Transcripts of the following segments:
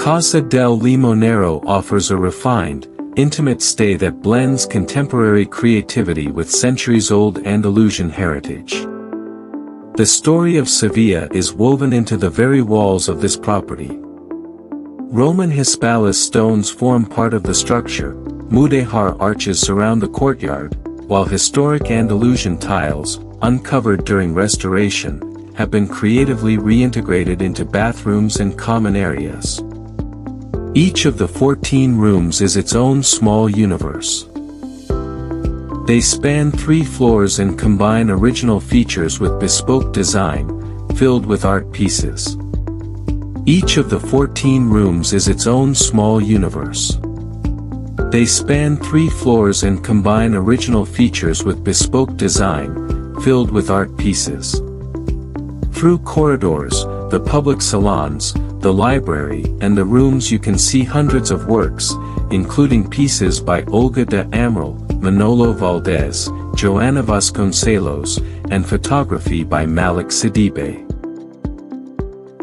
Casa del Limonero offers a refined, intimate stay that blends contemporary creativity with centuries-old Andalusian heritage. The story of Seville is woven into the very walls of this property. Roman Hispalis stones form part of the structure, Mudejar arches surround the courtyard, while historic Andalusian tiles, uncovered during restoration, have been creatively reintegrated into bathrooms and common areas. Each of the 14 rooms is its own small universe. They span 3 floors and combine original features with bespoke design, filled with art pieces. Each of the 14 rooms is its own small universe. They span 3 floors and combine original features with bespoke design, filled with art pieces. Through corridors, the public salons, the library, and the rooms you can see hundreds of works, including pieces by Olga de Amaral, Manolo Valdez, Joana Vasconcelos, and photography by Malik Sidibe.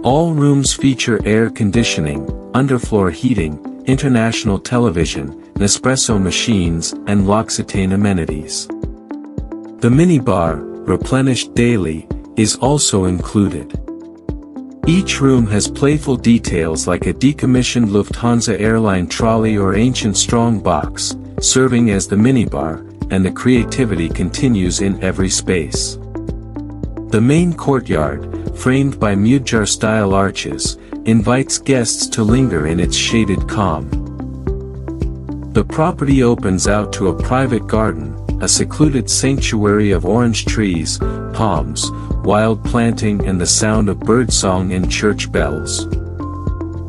All rooms feature air conditioning, underfloor heating, international television, Nespresso machines, and L'Occitane amenities. The minibar, replenished daily, is also included. Each room has playful details like a decommissioned Lufthansa airline trolley or ancient strong box, serving as the minibar, and the creativity continues in every space. The main courtyard, framed by Mudejar-style arches, invites guests to linger in its shaded calm. The property opens out to a private garden, a secluded sanctuary of orange trees, palms, wild planting and the sound of birdsong and church bells.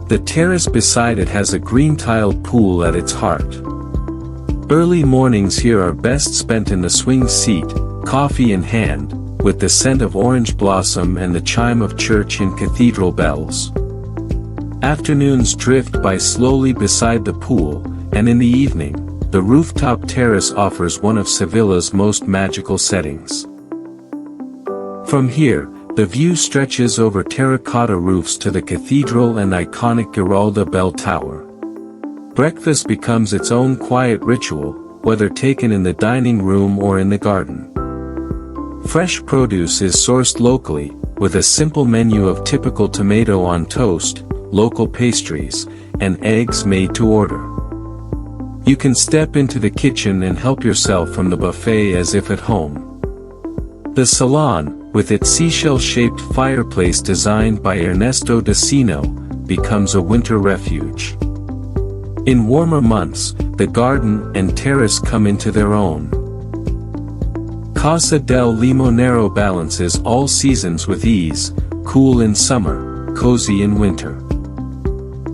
The terrace beside it has a green-tiled pool at its heart. Early mornings here are best spent in the swing seat, coffee in hand, with the scent of orange blossom and the chime of church and cathedral bells. Afternoons drift by slowly beside the pool, and in the evening, the rooftop terrace offers one of Sevilla's most magical settings. From here, the view stretches over terracotta roofs to the cathedral and iconic Giralda bell tower. Breakfast becomes its own quiet ritual, whether taken in the dining room or in the garden. Fresh produce is sourced locally, with a simple menu of typical tomato on toast, local pastries, and eggs made to order. You can step into the kitchen and help yourself from the buffet as if at home. The salon, with its seashell-shaped fireplace designed by Ernesto Decino, becomes a winter refuge. In warmer months, the garden and terrace come into their own. Casa del Limonero balances all seasons with ease, cool in summer, cozy in winter.